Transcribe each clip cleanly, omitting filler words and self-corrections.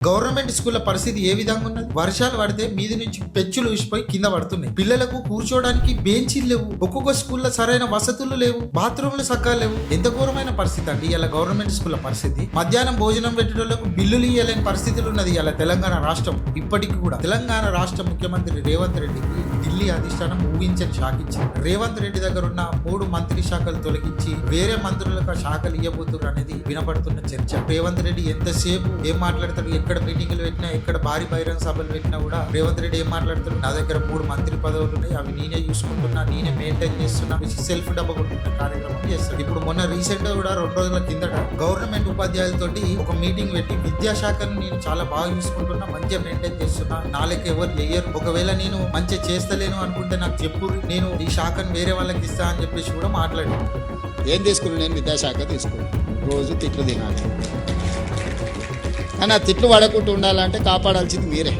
Government స్కూళ్ల పరిస్థితి ఏ విధంగా ఉన్నది? వర్షాలు పడితే మీది నుంచి పెచ్చులు ఊసిపోయి కింద పడుతున్నాయి. పిల్లలకు కూర్చోడానికి బెంచీలు లేవు. ఒక్కొక్క స్కూల్లో సరైన వసతులు లేవు. బాత్రూమ్లు సక్కా లేవు. ఎంత ఘోరమైన పరిస్థితి అండి ఇలా గవర్నమెంట్ స్కూళ్ల పరిస్థితి. మధ్యాహ్నం భోజనం పెట్టేటోళ్లకు బిల్లులు ఇవ్వలేని పరిస్థితులు ఉన్నది ఇలా తెలంగాణ రాష్ట్రం. ఇప్పటికి కూడా తెలంగాణ రాష్ట్ర ముఖ్యమంత్రి రేవంత్ రెడ్డికి ఢిల్లీ అధిష్టానం ఊహించని శాఖ ఇచ్చింది. రేవంత్ రెడ్డి దగ్గర ఉన్న 3 మంత్రి శాఖలు తొలగించి వేరే మంత్రులకు శాఖలు ఇవ్వబోతున్నారు అనేది వినపడుతున్న చర్చ. రేవంత్ రెడ్డి ఎంతసేపు ఏం మాట్లాడతాడు? ఎక్కడ మీటింగ్లు పెట్టినా, ఎక్కడ భారీ బహిరంగ సభలు పెట్టినా కూడా రేవంత్ రెడ్డి ఏం మాట్లాడుతాడు? నా దగ్గర 3 మంత్రి పదవులు ఉన్నాయి, అవి నేనే చూసుకుంటున్నా, నేనే మెయింటైన్ చేస్తున్నా, సెల్ఫ్ డబ్బా కొట్టుకున్న కార్యక్రమం చేస్తాడు. ఇప్పుడు మొన్న రీసెంట్ గా కూడా 2 రోజుల కిందట గవర్నమెంట్ ఉపాధ్యాయులతోటి ఒక మీటింగ్ పెట్టి విద్యాశాఖను నేను చాలా బాగా చూసుకుంటున్నా, మంచిగా మెయింటైన్ చేస్తున్నా, నాలుగు ఎవరు లేయరు, ఒకవేళ నేను మంచిగా చేస్తలేను అనుకుంటే నాకు చెప్పు, నేను ఈ శాఖను వేరే వాళ్ళకి ఇస్తా అని చెప్పేసి కూడా మాట్లాడి ఏం తీసుకున్నాను? నేను విద్యాశాఖ తీసుకున్నాను. రోజు తిట్లు తినాలి, కానీ ఆ తిట్లు పడకుండా ఉండాలంటే కాపాడాల్సింది మీరే.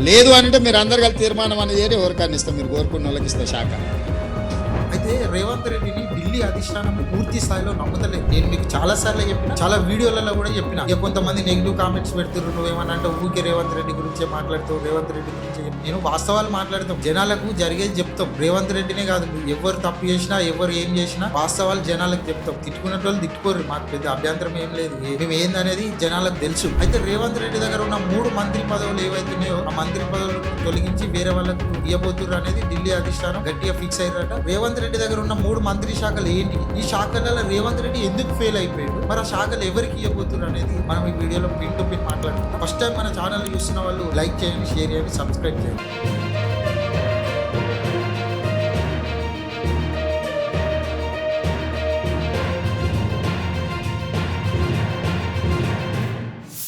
లేదు అంటే మీరు అందరు కలిసి తీర్మానం అనేది ఎవరికైనా ఇస్తాం, మీరు కోరుకున్న వాళ్ళకి ఇస్తా శాఖ. అయితే రేవంత్ రెడ్డిని ఢిల్లీ అధిష్టానం పూర్తి స్థాయిలో నమ్మతలేదు. నేను మీకు చాలా సార్లు చెప్పిన, చాలా వీడియోలలో కూడా చెప్పిన. ఇక కొంతమంది నెగిటివ్ కామెంట్స్ పెడుతున్నారు, నువ్వేమన్నా అంటే ఊరికే రేవంత్ రెడ్డి గురించే మాట్లాడుతావు, రేవంత్ రెడ్డి గురించి. నేను వాస్తవాలు మాట్లాడతాం, జనాలకు జరిగేది చెప్తాం. రేవంత్ రెడ్డినే కాదు, ఎవరు తప్పు చేసినా, ఎవరు ఏం చేసినా వాస్తవాలు జనాలకు చెప్తాం. తిట్టుకునే వాళ్ళు తిట్టుకోరు, మాకు పెద్ద అభ్యంతరం ఏం లేదు, మేము ఏందనేది జనాలకు తెలుసు. అయితే రేవంత్ రెడ్డి దగ్గర ఉన్న 3 మంత్రి పదవులు ఏవైతున్నాయో ఆ మంత్రి పదవులను తొలగించి వేరే వాళ్ళకు ఇవ్వబోతున్నారు అనేది ఢిల్లీ అధిష్టానం గట్టిగా ఫిక్స్ అయ్యారట. రేవంత్ రెడ్డి దగ్గర ఉన్న 3 మంత్రి శాఖలు ఏంటి? ఈ శాఖలలో రేవంత్ రెడ్డి ఎందుకు ఫెయిల్ అయిపోయాడు? మరి ఆ శాఖలు ఎవరికి ఇవ్వబోతున్నారు అనేది మనం ఈ వీడియోలో పిన్ టు పిన్ మాట్లాడుతున్నాం. ఫస్ట్ టైం మన ఛానల్ చూస్తున్న వాళ్ళు లైక్ చేయండి, షేర్ చేయండి, సబ్స్క్రైబ్ చేయండి.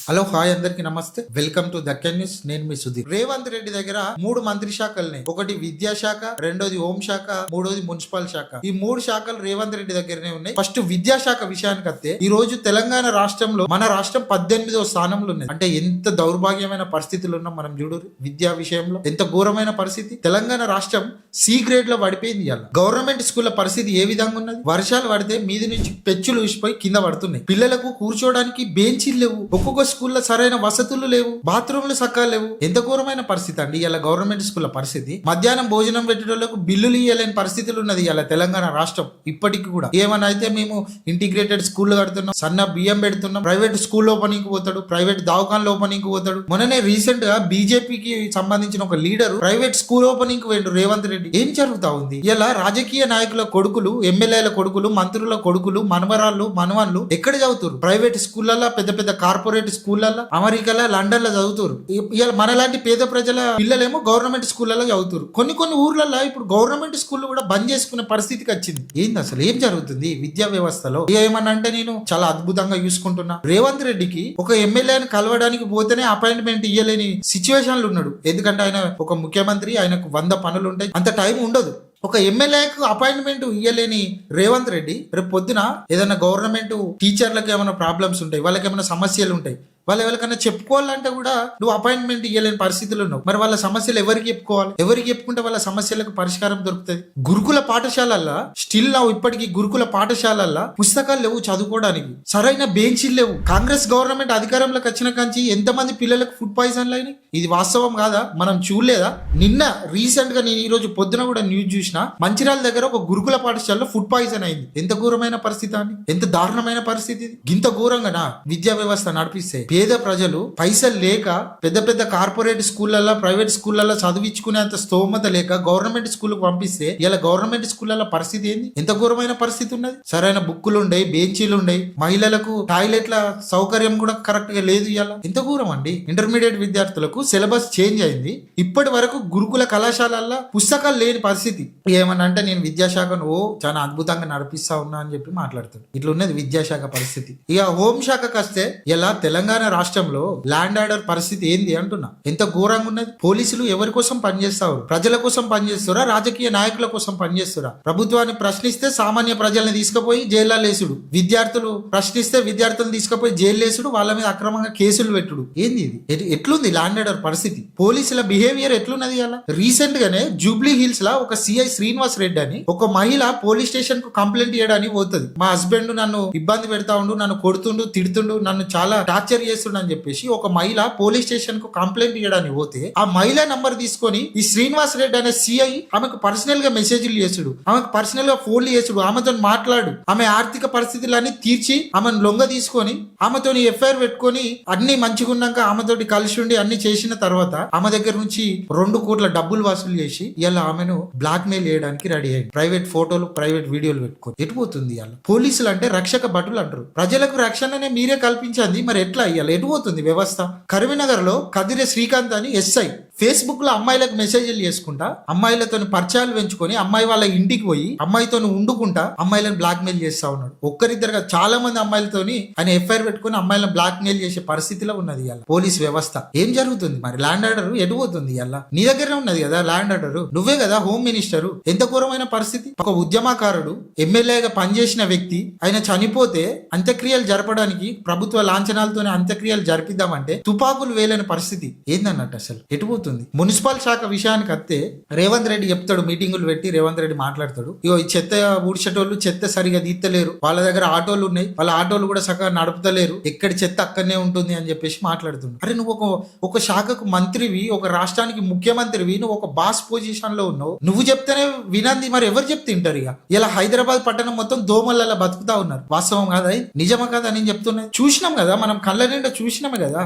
హలో, హాయ్, అందరికి నమస్తే, వెల్కమ్ టు దక్కన్ న్యూస్. నేను మీ సుధీర్. రేవంత్ రెడ్డి దగ్గర 3 మంత్రి శాఖల్ని, ఒకటి విద్యాశాఖ, రెండోది హోంశాఖ, మూడోది మున్సిపల్ శాఖ. ఈ 3 శాఖలు రేవంత్ రెడ్డి దగ్గరనే ఉన్నాయి. ఫస్ట్ విద్యాశాఖ విషయానికి వస్తే, ఈ రోజు తెలంగాణ రాష్ట్రంలో మన రాష్ట్రం 18వ స్థానంలో ఉన్నది. అంటే ఎంత దౌర్భాగ్యమైన పరిస్థితులు ఉన్నాం మనం చూడు. విద్యా విషయంలో ఎంత ఘోరమైన పరిస్థితి. తెలంగాణ రాష్ట్రం C గ్రేడ్ లో పడిపోయింది. ఇవాళ గవర్నమెంట్ స్కూళ్ల పరిస్థితి ఏ విధంగా ఉన్నది? వర్షాలు పడితే మీది నుంచి పెచ్చులు ఊసిపోయి కింద పడుతున్నాయి. పిల్లలకు కూర్చోడానికి బెంచీలు లేవు. ఒక్కొక్క స్కూల్లో సరైన వసతులు లేవు. బాత్రూమ్లు సక్కా లేవు. ఎంత ఘోరమైన పరిస్థితి అండి ఇలా గవర్నమెంట్ స్కూళ్ల పరిస్థితి. మధ్యాహ్నం భోజనం పెట్టేటోళ్లకు బిల్లులు ఇవ్వలేని పరిస్థితులు ఉన్నది ఇలా తెలంగాణ రాష్ట్రం. ఇప్పటికి కూడా ఏమన్నా అయితే మేము ఇంటిగ్రేటెడ్ స్కూల్ కడుతున్నాం, సన్న బియ్యం పెడుతున్నాం, ప్రైవేట్ స్కూల్ ఓపెనింగ్ పోతాడు, ప్రైవేట్ దవాఖాన్లు ఓపెనింగ్ పోతాడు. మొన్ననే రీసెంట్ గా బీజేపీకి సంబంధించిన ఒక లీడర్ ప్రైవేట్ స్కూల్ ఓపెనింగ్ పోయిండు రేవంత్ రెడ్డి. ఏం జరుగుతా ఉంది ఇలా? రాజకీయ నాయకుల కొడుకులు, ఎమ్మెల్యేల కొడుకులు, మంత్రుల కొడుకులు, మనవరాళ్ళు, మనవన్లు ఎక్కడ చదువుతారు? ప్రైవేట్ స్కూళ్ళల్లో, పెద్ద పెద్ద కార్పొరేట్ స్కూళ్ళల్లో, అమెరికాలో, లండన్ లో చదువుతారు. ఇలా మనలాంటి పేద ప్రజల పిల్లలేమో గవర్నమెంట్ స్కూళ్ళలో చదువుతారు. కొన్ని ఊర్లలో ఇప్పుడు గవర్నమెంట్ స్కూల్ కూడా బంద్ చేసుకునే పరిస్థితికి వచ్చింది. ఏంది అసలు ఏం జరుగుతుంది విద్యా వ్యవస్థలో? ఏమన్నా అంటే నేను చాలా అద్భుతంగా చూసుకుంటున్నా. రేవంత్ రెడ్డికి ఒక ఎమ్మెల్యేని కలవడానికి పోతేనే అపాయింట్మెంట్ ఇయ్యలేని సిచ్యువేషన్లు ఉన్నాడు. ఎందుకంటే ఆయన ఒక ముఖ్యమంత్రి, ఆయనకు 100 పనులు ఉంటాయి, అంత టైం ఉండదు. ఒక ఎమ్మెల్యేకు అపాయింట్మెంట్ ఇయ్యలేని రేవంత్ రెడ్డి రేపు పొద్దున ఏదైనా గవర్నమెంట్ టీచర్లకు ఏమైనా ప్రాబ్లమ్స్ ఉంటాయి, వాళ్ళకి ఏమైనా సమస్యలు ఉంటాయి, వాళ్ళు ఎవరికైనా చెప్పుకోవాలంటే కూడా నువ్వు అపాయింట్మెంట్ ఇవ్వలేని పరిస్థితులు ఉన్నావు. మరి వాళ్ళ సమస్యలు ఎవరికి చెప్పుకోవాలి? ఎవరికి చెప్పుకుంటే వాళ్ళ సమస్యలకు పరిష్కారం దొరుకుతుంది? గురుకుల పాఠశాలల్లో స్టిల్ నా ఇప్పటికీ గురుకుల పాఠశాలల్లో పుస్తకాలు లేవు, చదువుకోవడానికి సరైన బెంచీలు లేవు. కాంగ్రెస్ గవర్నమెంట్ అధికారంలోకి వచ్చిన కంచి ఎంతమంది పిల్లలకు ఫుడ్ పాయిజన్లు అయినాయి? ఇది వాస్తవం కాదా? మనం చూడలేదా? నిన్న రీసెంట్ గా నేను ఈ రోజు పొద్దున కూడా న్యూస్ చూసిన, మంచిర్యాల దగ్గర ఒక గురుకుల పాఠశాలలో ఫుడ్ పాయిజన్ అయింది. ఎంత ఘోరమైన పరిస్థితి అండి, ఎంత దారుణమైన పరిస్థితి. ఇంత ఘోరంగా విద్యా వ్యవస్థ నడిపిస్తే పేద ప్రజలు పైసలు లేక పెద్ద పెద్ద కార్పొరేట్ స్కూళ్ళల్లో, ప్రైవేట్ స్కూళ్ళల్లో చదివించుకునేంత స్తోమత లేక గవర్నమెంట్ స్కూల్ పంపిస్తే ఇలా గవర్నమెంట్ స్కూళ్ళ పరిస్థితి ఏంది? ఎంత ఘోరమైన పరిస్థితి ఉన్నది. సరైన బుక్కులు ఉండయి, బెంచీలు ఉండయి, మహిళలకు టాయిలెట్ల సౌకర్యం కూడా కరెక్ట్ గా లేదు. ఇలా ఎంత ఘోరం అండి. ఇంటర్మీడియట్ విద్యార్థులకు సిలబస్ చేంజ్ అయింది. ఇప్పటి వరకు గురుకుల కళాశాలల్లో పుస్తకాలు లేని పరిస్థితి. ఏమన్నా అంటే నేను విద్యాశాఖను చాలా అద్భుతంగా నడిపిస్తా ఉన్నా అని చెప్పి మాట్లాడుతాడు. ఇట్లా ఉన్నది విద్యాశాఖ పరిస్థితి. ఇక హోంశాఖకు వస్తే ఇలా తెలంగాణ రాష్ట్రంలో ల్యాండ్ ఆర్డర్ పరిస్థితి ఏంది అంటున్నా. ఎంత ఘోరంగా ఉన్నది. పోలీసులు ఎవరి కోసం పనిచేస్తారు? ప్రజల కోసం పనిచేస్తారా? రాజకీయ నాయకుల కోసం పనిచేస్తారా? ప్రభుత్వాన్ని ప్రశ్నిస్తే సామాన్య ప్రజల్ని తీసుకుపోయి జైల్లో లేసుడు, విద్యార్థులు ప్రశ్నిస్తే విద్యార్థులను తీసుకుపోయి జైలు లేసుడు, వాళ్ళ మీద అక్రమంగా కేసులు పెట్టుడు. ఏంది ఇది? ఎట్లుంది ల్యాండ్ ఆర్డర్ పరిస్థితి? పోలీసుల బిహేవియర్ ఎట్లున్నది? అలా రీసెంట్ గానే జూబ్లీ హిల్స్ లా ఒక సిఐ శ్రీనివాస్ రెడ్డి అని ఒక మహిళ పోలీస్ స్టేషన్ కు కంప్లైంట్ చేయడానికి పోతుంది. మా హస్బెండ్ నన్ను ఇబ్బంది పెడతా ఉండు, నన్ను కొడుతుండు, తిడుతుండు, నన్ను చాలా టార్చర్ చేస్తుండని చెప్పేసి ఒక మహిళ పోలీస్ స్టేషన్ కు కంప్లైంట్ ఇవ్వడానికి పోతే ఆ మహిళ నంబర్ తీసుకొని ఈ శ్రీనివాస్ రెడ్డి అనే సిఐ ఆమెకు పర్సనల్ గా మెసేజ్లు చేసుడు, ఆమెకు పర్సనల్ గా ఫోన్లు చేసుడు, ఆమెతో మాట్లాడు, ఆమె ఆర్థిక పరిస్థితులన్నీ తీర్చి ఆమెను లొంగ తీసుకొని ఆమెతోని ఎఫ్ఐఆర్ పెట్టుకొని అన్ని మంచిగా ఉన్నాక ఆమెతోటి కలిసి ఉండి అన్ని చేసిన తర్వాత ఆమె దగ్గర నుంచి 2 కోట్ల డబ్బులు వసూలు చేసి ఇలా ఆమెను బ్లాక్ మెయిల్ చేయడానికి రెడీ అయ్యింది. ప్రైవేట్ ఫోటోలు ప్రైవేట్ వీడియోలు పెట్టుకొని ఎటుపోతుంది ఇలా? పోలీసులు అంటే రక్షక భటులు అంటారు. ప్రజలకు రక్షణనే మీరే కల్పించండి, మరి ఎట్లా ఇవాళ ఎటుపోతుంది వ్యవస్థ? కరీంనగర్ లో కదిరే శ్రీకాంత్ అని ఎస్ఐ ఫేస్బుక్ లో అమ్మాయిలకు మెసేజ్లు చేసుకుంటా అమ్మాయిలతో పరిచయాలు పెంచుకొని అమ్మాయి వాళ్ళ ఇంటికి పోయి అమ్మాయితో ఉండుకుంటా అమ్మాయిలను బ్లాక్ మెయిల్ చేస్తా ఉన్నాడు. ఒక్కరిద్దరుగా చాలా మంది అమ్మాయిలతోని ఆయన ఎఫ్ఐఆర్ పెట్టుకుని అమ్మాయిలను బ్లాక్ మెయిల్ చేసే పరిస్థితిలో ఉన్నది ఇలా పోలీస్ వ్యవస్థ. ఏం జరుగుతుంది మరి? ల్యాండ్ ఆర్డర్ ఎటుపోతుంది ఇలా? నీ దగ్గరే ఉన్నది కదా ల్యాండ్ ఆర్డర్, నువ్వే కదా హోమ్ మినిస్టర్. ఎంత ఘోరమైన పరిస్థితి! ఒక ఉద్యమకారుడు ఎమ్మెల్యేగా పనిచేసిన వ్యక్తి ఆయన చనిపోతే అంత్యక్రియలు జరపడానికి ప్రభుత్వ లాంఛనాలతోనే అంత్యక్రియలు జరిపిద్దామంటే తుపాకులు వేలేని పరిస్థితి ఏందన్నట్టు అసలు ఎటుపోతుంది? మున్సిపల్ శాఖ విషయానికి వస్తే రేవంత్ రెడ్డి చెప్తాడు, మీటింగులు పెట్టి రేవంత్ రెడ్డి మాట్లాడతాడు, ఇగో ఈ చెత్త ఊడ్చేటోళ్ళు చెత్త సరిగా తీత్తలేరు, వాళ్ళ దగ్గర ఆటోలు ఉన్నాయి, వాళ్ళ ఆటోలు కూడా సరిగా నడుపుతలేరు, ఎక్కడి చెత్త అక్కడనే ఉంటుంది అని చెప్పేసి మాట్లాడుతుంది. అరే నువ్వు ఒక శాఖకు మంత్రివి, ఒక రాష్ట్రానికి ముఖ్యమంత్రివి, నువ్వు ఒక బాస్ పొజిషన్ లో ఉన్నావు, నువ్వు చెప్తేనే వినంది మరి ఎవరు చెప్తుంటారు? ఇక ఇలా హైదరాబాద్ పట్టణం మొత్తం దోమలలో బతుకుతా ఉన్నారు. వాస్తవం కాదా? నిజమా కాదా? నేను చెప్తున్నా, చూసినాం కదా, మనం కళ్ళ నిండా చూసినామే కదా.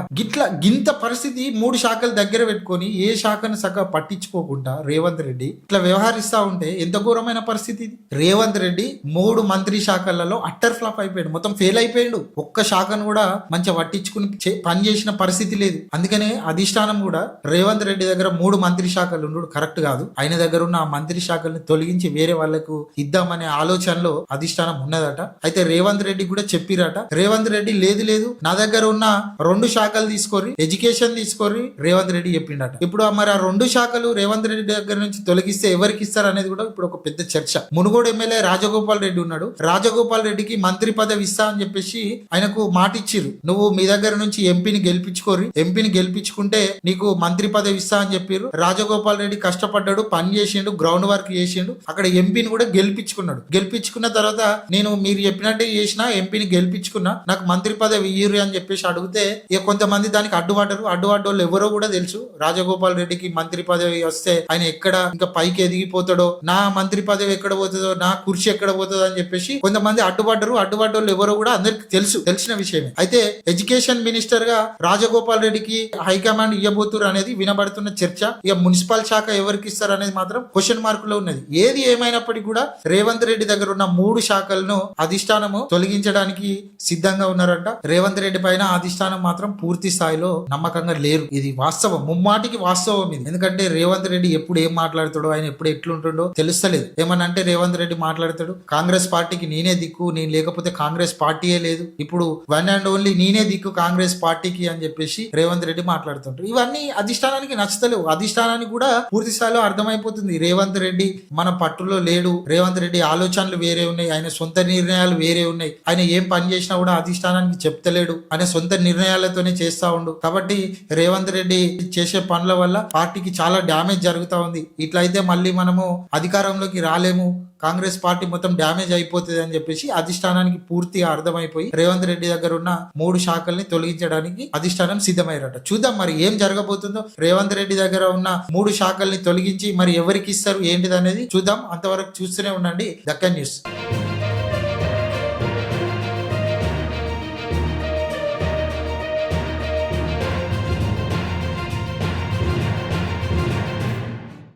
గింత పరిస్థితి 3 శాఖలు దగ్గర పెట్టుకొని ఏ శాఖను సగ పట్టించుకోకుండా రేవంత్ రెడ్డి ఇట్లా వ్యవహరిస్తా ఉంటే ఎంత ఘోరమైన పరిస్థితి ఇది. రేవంత్ రెడ్డి 3 మంత్రి శాఖలలో అట్టర్ ఫ్లాప్ అయిపోయాడు, మొత్తం ఫెయిల్ అయిపోయాడు. ఒక్క శాఖను కూడా మంచిగా పట్టించుకుని పని చేసిన పరిస్థితి లేదు. అందుకనే అధిష్టానం కూడా రేవంత్ రెడ్డి దగ్గర 3 మంత్రి శాఖలు ఉండడు కరెక్ట్ కాదు, ఆయన దగ్గర ఉన్న ఆ మంత్రి శాఖల్ని తొలగించి వేరే వాళ్లకు ఇద్దామనే ఆలోచనలో అధిష్టానం ఉన్నదట. అయితే రేవంత్ రెడ్డి కూడా చెప్పిరట, రేవంత్ రెడ్డి లేదు నా దగ్గర ఉన్న 2 శాఖలు తీసుకోరి, ఎడ్యుకేషన్ తీసుకోరి రేవంత్ రెడ్డి చెప్పిండట. ఇప్పుడు మరి ఆ 2 శాఖలు రేవంత్ రెడ్డి దగ్గర నుంచి తొలగిస్తే ఎవరికి ఇస్తారు అనేది కూడా ఇప్పుడు ఒక పెద్ద చర్చ. మునుగోడు ఎమ్మెల్యే రాజగోపాల్ రెడ్డి ఉన్నాడు, రాజగోపాల్ రెడ్డికి మంత్రి పదవి ఇస్తా అని చెప్పేసి ఆయనకు మాట ఇచ్చిర్రు, నువ్వు మీ దగ్గర నుంచి ఎంపీని గెలిపించుకోరి, ఎంపీని గెలిపించుకుంటే నీకు మంత్రి పదవి ఇస్తా అని చెప్పారు. రాజగోపాల్ రెడ్డి కష్టపడ్డాడు, పని చేసిండు, గ్రౌండ్ వర్క్ చేసిండు, అక్కడ ఎంపీని కూడా గెలిపించుకున్నాడు. గెలిపించుకున్న తర్వాత నేను మీరు చెప్పినట్టే చేసిన, ఎంపీని గెలిపించుకున్నా, నాకు మంత్రి పదవి ఇయ్యరు అని చెప్పేసి అడిగితే ఇక కొంతమంది దానికి అడ్డుపడ్డారు. అడ్డుపడ్డోళ్ళు ఎవరో కూడా తెలుసు, రాజగోపాల్ రెడ్డికి మంత్రి పదవి వస్తే ఆయన ఎక్కడ ఇంకా పైకి ఎదిగిపోతాడో, నా మంత్రి పదవి ఎక్కడ పోతుందో, నా కుర్చీ ఎక్కడ పోతుందో అని చెప్పేసి కొంతమంది అడ్డుపడ్డారు. అడ్డుపడ్డోళ్ళు ఎవరో కూడా అందరికి తెలిసిన విషయమే. అయితే ఎడ్యుకేషన్ మినిస్టర్ గా రాజగోపాల్ రెడ్డికి హైకమాండ్ ఇవ్వబోతురు అనేది వినబడుతున్న చర్చ. ఇక మున్సిపల్ శాఖ ఎవరికి ఇస్తారు అనేది మాత్రం క్వశ్చన్ మార్క్ లో ఉన్నది. ఏది ఏమైనప్పటికీ కూడా రేవంత్ రెడ్డి దగ్గర ఉన్న 3 శాఖలను అధిష్టానము తొలగించడానికి సిద్ధంగా ఉన్నారంట. రేవంత్ రెడ్డి పైన అధిష్టానం మాత్రం పూర్తి స్థాయిలో నమ్మకంగా లేరు. ఇది వాస్తవం, ముమ్మాటికి వాస్తవం ఇది. ఎందుకంటే రేవంత్ రెడ్డి ఎప్పుడు ఏం మాట్లాడతాడో, ఆయన ఎప్పుడు ఎట్లుంటుండో తెలుస్తలేదు. ఏమన్నా అంటే రేవంత్ రెడ్డి మాట్లాడతాడు, కాంగ్రెస్ పార్టీకి నేనే దిక్కు, నేను లేకపోతే కాంగ్రెస్ పార్టీయే లేదు, ఇప్పుడు వన్ అండ్ ఓన్లీ నేనే దిక్కు కాంగ్రెస్ పార్టీకి అని చెప్పేసి రేవంత్ రెడ్డి మాట్లాడుతుంటారు. ఇవన్నీ అధిష్టానానికి నచ్చతలేవు. అధిష్టానానికి కూడా పూర్తి స్థాయిలో అర్థమైపోతుంది రేవంత్ రెడ్డి మన పట్టులో లేడు, రేవంత్ రెడ్డి ఆలోచనలు వేరే ఉన్నాయి, ఆయన సొంత నిర్ణయాలు వేరే ఉన్నాయి, ఆయన ఏం పని చేసినా కూడా అధిష్టానానికి చెప్తలేడు, ఆయన సొంత నిర్ణయాలతోనే చేస్తా ఉండు. కాబట్టి రేవంత్ రెడ్డి చేసే పనుల వల్ల పార్టీకి చాలా డ్యామేజ్ జరుగుతా ఉంది. ఇట్లయితే మళ్ళీ మనము అధికారంలోకి రాలేము, కాంగ్రెస్ పార్టీ మొత్తం డ్యామేజ్ అయిపోతుంది అని చెప్పేసి అధిష్టానానికి పూర్తిగా అర్థమైపోయి రేవంత్ రెడ్డి దగ్గర ఉన్న 3 శాఖల్ని తొలగించడానికి అధిష్టానం సిద్ధమయ్యారట. చూద్దాం మరి ఏం జరగబోతుందో. రేవంత్ రెడ్డి దగ్గర ఉన్న 3 శాఖల్ని తొలగించి మరి ఎవరికి ఇస్తారు ఏంటిది అనేది చూద్దాం. అంతవరకు చూస్తూనే ఉండండి దక్కన్ న్యూస్.